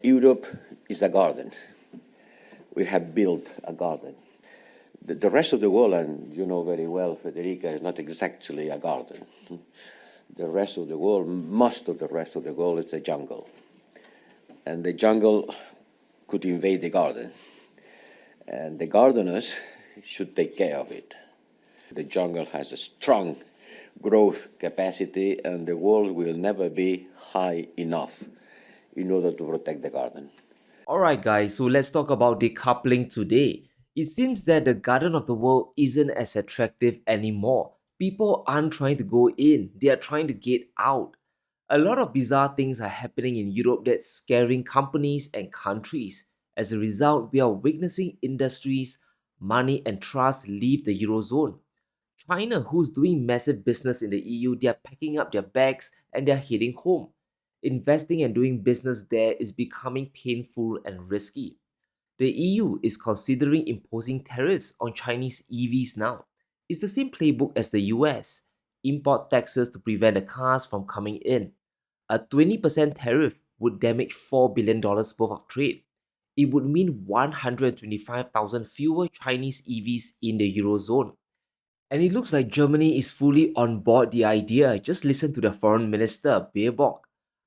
Europe is a garden. We have built a garden. The rest of the world, and you know very well, Federica, is not exactly a garden. The rest of the world, most of the rest of the world, is a jungle. And the jungle could invade the garden. And the gardeners should take care of it. The jungle has a strong growth capacity, and the wall will never be high enough in order to protect the garden. Alright guys, so let's talk about decoupling today. It seems that the garden of the world isn't as attractive anymore. People aren't trying to go in, they are trying to get out. A lot of bizarre things are happening in Europe that's scaring companies and countries. As a result, we are witnessing industries, money and trust leave the Eurozone. China, who's doing massive business in the EU, they are packing up their bags and they're heading home. Investing and doing business there is becoming painful and risky. The EU is considering imposing tariffs on Chinese EVs now. It's the same playbook as the US. Import taxes to prevent the cars from coming in. A 20% tariff would damage $4 billion worth of trade. It would mean 125,000 fewer Chinese EVs in the Eurozone. And it looks like Germany is fully on board the idea. Just listen to the foreign minister, Baerbock.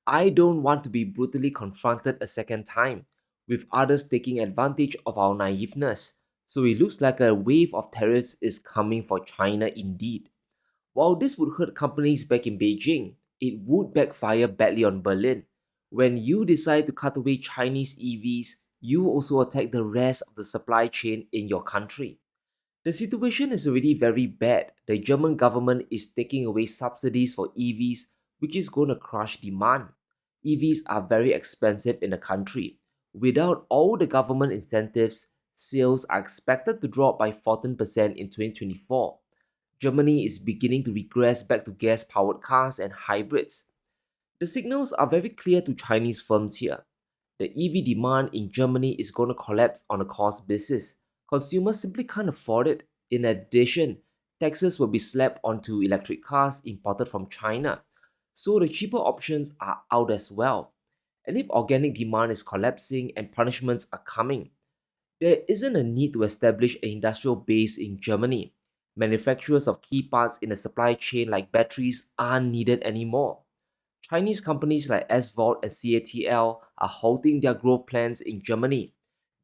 I don't want to be brutally confronted a second time, with others taking advantage of our naiveness. So it looks like a wave of tariffs is coming for China indeed. While this would hurt companies back in Beijing, it would backfire badly on Berlin. When you decide to cut away Chinese EVs, you also attack the rest of the supply chain in your country. The situation is already very bad. The German government is taking away subsidies for EVs, which is going to crush demand. EVs are very expensive in the country. Without all the government incentives, sales are expected to drop by 14% in 2024. Germany is beginning to regress back to gas-powered cars and hybrids. The signals are very clear to Chinese firms here. The EV demand in Germany is going to collapse on a cost basis. Consumers simply can't afford it. In addition, taxes will be slapped onto electric cars imported from China. So the cheaper options are out as well. And if organic demand is collapsing and punishments are coming, there isn't a need to establish an industrial base in Germany. Manufacturers of key parts in the supply chain like batteries aren't needed anymore. Chinese companies like SVOLT and CATL are halting their growth plans in Germany.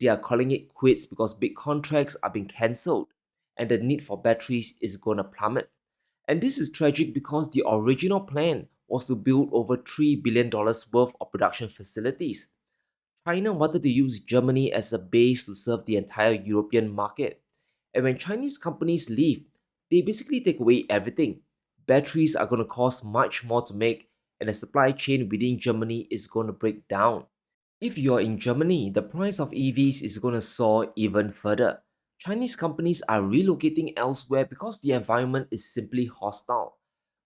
They are calling it quits because big contracts are being cancelled and the need for batteries is going to plummet. And this is tragic because the original plan was to build over $3 billion worth of production facilities. China wanted to use Germany as a base to serve the entire European market. And when Chinese companies leave, they basically take away everything. Batteries are going to cost much more to make, and the supply chain within Germany is going to break down. If you're in Germany, the price of EVs is going to soar even further. Chinese companies are relocating elsewhere because the environment is simply hostile.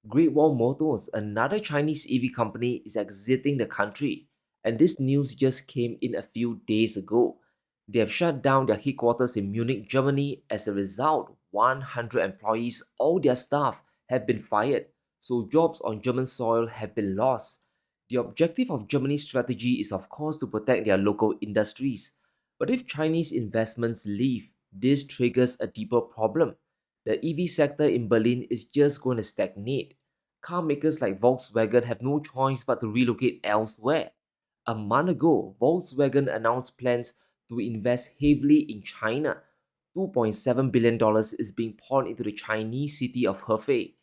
Great Wall Motors, another Chinese EV company, is exiting the country, and this news just came in a few days ago. They have shut down their headquarters in Munich, Germany. As a result, 100 employees, all their staff, have been fired, so jobs on German soil have been lost. The objective of Germany's strategy is, of course, to protect their local industries. But if Chinese investments leave, this triggers a deeper problem. The EV sector in Berlin is just going to stagnate. Car makers like Volkswagen have no choice but to relocate elsewhere. A month ago, Volkswagen announced plans to invest heavily in China. $2.7 billion is being poured into the Chinese city of Hefei.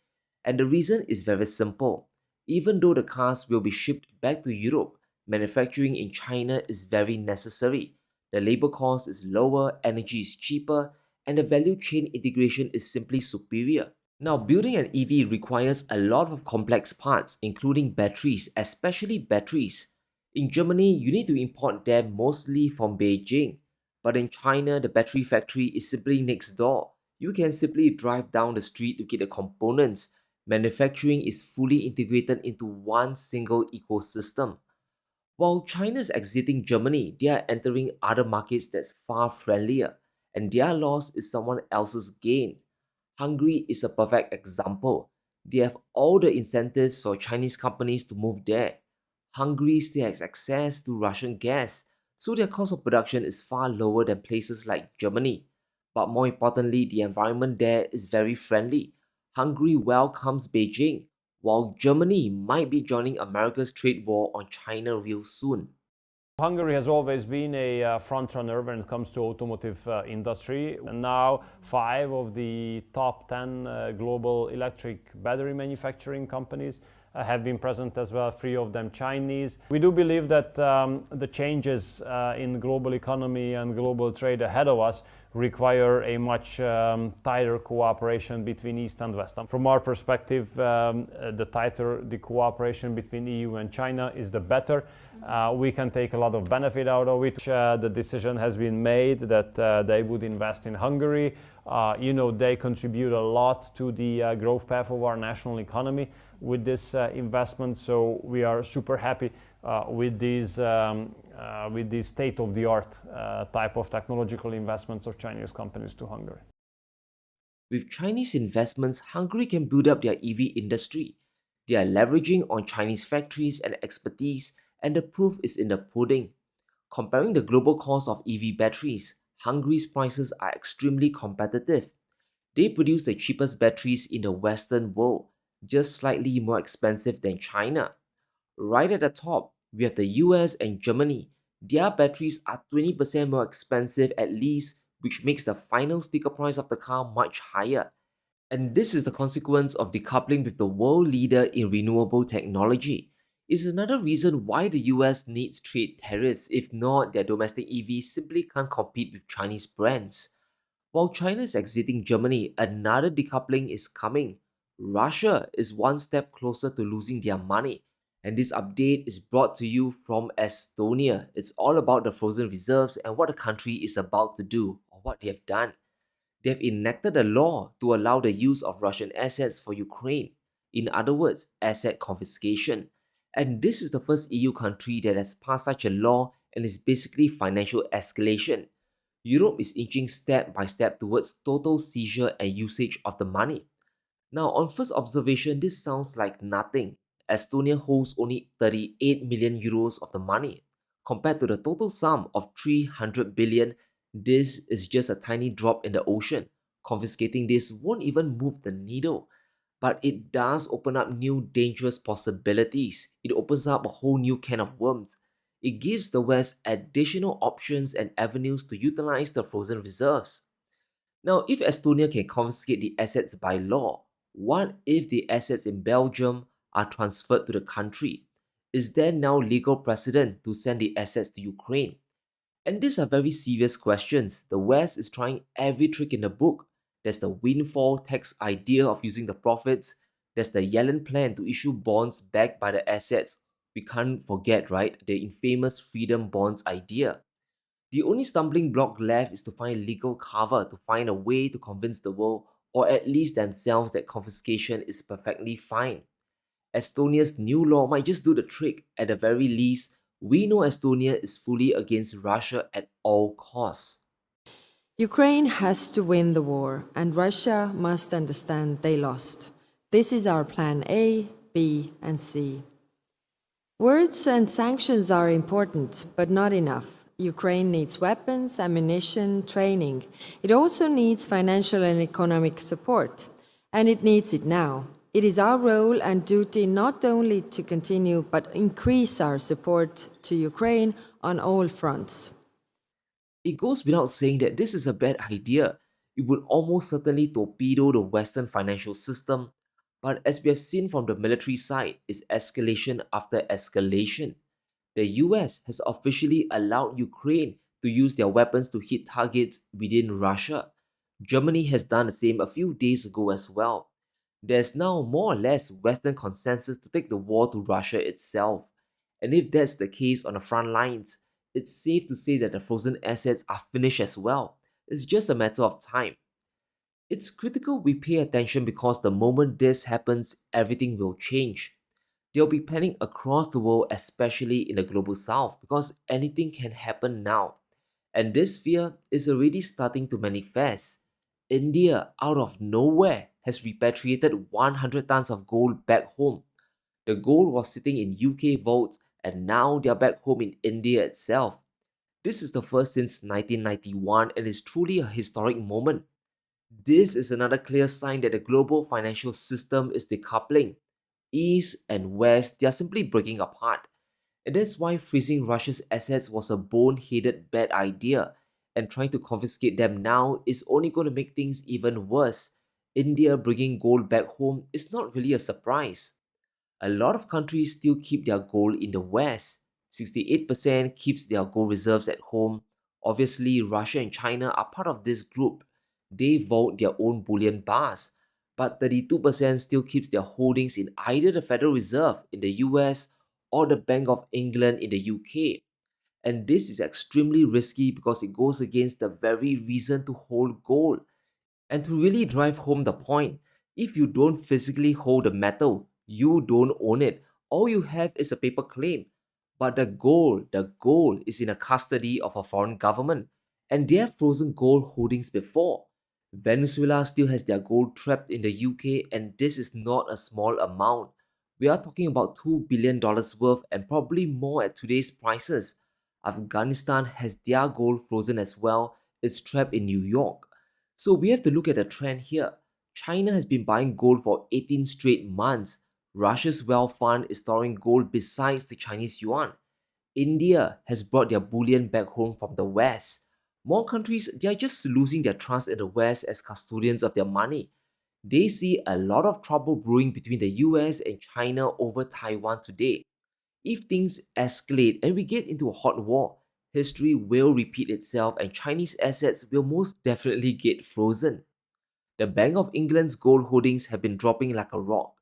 And the reason is very simple. Even though the cars will be shipped back to Europe, manufacturing in China is very necessary. The labor cost is lower, energy is cheaper, and the value chain integration is simply superior. Now, building an EV requires a lot of complex parts, including batteries, especially batteries. In Germany, you need to import them mostly from Beijing. But in China, the battery factory is simply next door. You can simply drive down the street to get the components. Manufacturing is fully integrated into one single ecosystem. While China is exiting Germany, they are entering other markets that's far friendlier, and their loss is someone else's gain. Hungary is a perfect example. They have all the incentives for Chinese companies to move there. Hungary still has access to Russian gas, so their cost of production is far lower than places like Germany. But more importantly, the environment there is very friendly. Hungary welcomes Beijing, while Germany might be joining America's trade war on China real soon. Hungary has always been a front runner when it comes to automotive industry, and now 5 of the top 10 global electric battery manufacturing companies have been present as well, 3 of them Chinese. We do believe that the changes in global economy and global trade ahead of us require a much tighter cooperation between East and West. And from our perspective, the tighter the cooperation between EU and China is, the better. We can take a lot of benefit out of it. The decision has been made that they would invest in Hungary. They contribute a lot to the growth path of our national economy with this investment. So we are super happy with these state-of-the-art type of technological investments of Chinese companies to Hungary. With Chinese investments, Hungary can build up their EV industry. They are leveraging on Chinese factories and expertise, and the proof is in the pudding. Comparing the global cost of EV batteries, Hungary's prices are extremely competitive. They produce the cheapest batteries in the Western world, just slightly more expensive than China. Right at the top, we have the US and Germany. Their batteries are 20% more expensive at least, which makes the final sticker price of the car much higher. And this is the consequence of decoupling with the world leader in renewable technology. It's another reason why the US needs trade tariffs. If not, their domestic EVs simply can't compete with Chinese brands. While China is exiting Germany, another decoupling is coming. Russia is one step closer to losing their money. And this update is brought to you from Estonia. It's all about the frozen reserves and what the country is about to do, or what they have done. They have enacted a law to allow the use of Russian assets for Ukraine. In other words, asset confiscation. And this is the first EU country that has passed such a law, and is basically financial escalation. Europe is inching step by step towards total seizure and usage of the money. Now, on first observation, this sounds like nothing. Estonia holds only 38 million euros of the money. Compared to the total sum of 300 billion, this is just a tiny drop in the ocean. Confiscating this won't even move the needle. But it does open up new dangerous possibilities. It opens up a whole new can of worms. It gives the West additional options and avenues to utilize the frozen reserves. Now, if Estonia can confiscate the assets by law, what if the assets in Belgium are transferred to the country? Is there now legal precedent to send the assets to Ukraine? And these are very serious questions. The West is trying every trick in the book. There's the windfall tax idea of using the profits. There's the Yellen plan to issue bonds backed by the assets. We can't forget, right, the infamous freedom bonds idea. The only stumbling block left is to find legal cover, to find a way to convince the world, or at least themselves, that confiscation is perfectly fine. Estonia's new law might just do the trick. At the very least, we know Estonia is fully against Russia at all costs. Ukraine has to win the war, and Russia must understand they lost. This is our plan A, B, and C. Words and sanctions are important, but not enough. Ukraine needs weapons, ammunition, training. It also needs financial and economic support, and it needs it now. It is our role and duty not only to continue, but increase our support to Ukraine on all fronts. It goes without saying that this is a bad idea. It would almost certainly torpedo the Western financial system. But as we have seen from the military side, it's escalation after escalation. The US has officially allowed Ukraine to use their weapons to hit targets within Russia. Germany has done the same a few days ago as well. There's now more or less Western consensus to take the war to Russia itself. And if that's the case on the front lines, it's safe to say that the frozen assets are finished as well. It's just a matter of time. It's critical we pay attention, because the moment this happens, everything will change. There'll be panic across the world, especially in the global south, because anything can happen now. And this fear is already starting to manifest. India, out of nowhere, has repatriated 100 tons of gold back home. The gold was sitting in UK vaults and now they're back home in India itself. This is the first since 1991 and is truly a historic moment. This is another clear sign that the global financial system is decoupling. East and West, they are simply breaking apart. And that's why freezing Russia's assets was a bone-headed bad idea, and trying to confiscate them now is only going to make things even worse. India bringing gold back home is not really a surprise. A lot of countries still keep their gold in the West. 68% keeps their gold reserves at home. Obviously, Russia and China are part of this group. They vault their own bullion bars, but 32% still keeps their holdings in either the Federal Reserve in the US or the Bank of England in the UK. And this is extremely risky because it goes against the very reason to hold gold. And to really drive home the point, if you don't physically hold the metal, you don't own it. All you have is a paper claim. But the gold is in the custody of a foreign government, and they have frozen gold holdings before. Venezuela still has their gold trapped in the UK, and this is not a small amount. We are talking about $2 billion worth and probably more at today's prices. Afghanistan has their gold frozen as well, it's trapped in New York. So we have to look at the trend here. China has been buying gold for 18 straight months. Russia's wealth fund is storing gold besides the Chinese yuan. India has brought their bullion back home from the West. More countries, they are just losing their trust in the West as custodians of their money. They see a lot of trouble brewing between the US and China over Taiwan today. If things escalate and we get into a hot war, history will repeat itself and Chinese assets will most definitely get frozen. The Bank of England's gold holdings have been dropping like a rock.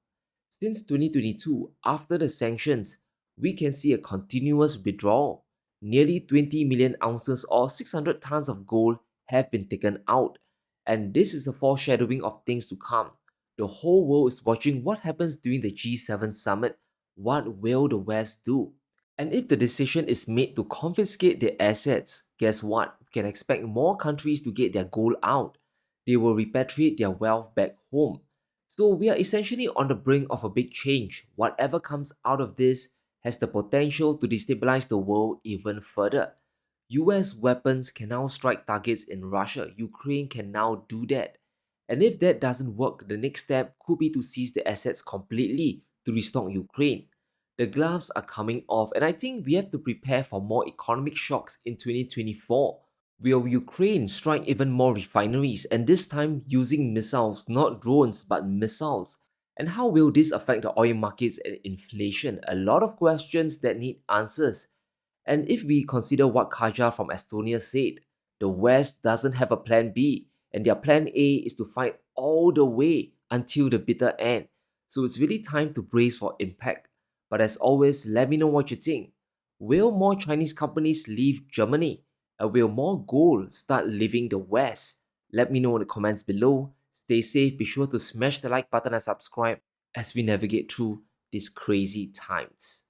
Since 2022, after the sanctions, we can see a continuous withdrawal. Nearly 20 million ounces or 600 tons of gold have been taken out. And this is a foreshadowing of things to come. The whole world is watching what happens during the G7 summit. What will the West do? And if the decision is made to confiscate their assets, guess what? We can expect more countries to get their gold out. They will repatriate their wealth back home. So we are essentially on the brink of a big change. Whatever comes out of this has the potential to destabilize the world even further. US weapons can now strike targets in Russia. Ukraine can now do that. And if that doesn't work, the next step could be to seize the assets completely to restock Ukraine. The gloves are coming off, and I think we have to prepare for more economic shocks in 2024. Will Ukraine strike even more refineries, and this time using missiles, not drones, but missiles? And how will this affect the oil markets and inflation? A lot of questions that need answers. And if we consider what Kaja from Estonia said, the West doesn't have a plan B, and their plan A is to fight all the way until the bitter end. So it's really time to brace for impact. But as always, let me know what you think. Will more Chinese companies leave Germany? Will more gold start leaving the West? Let me know in the comments below. Stay safe, be sure to smash the like button and subscribe as we navigate through these crazy times.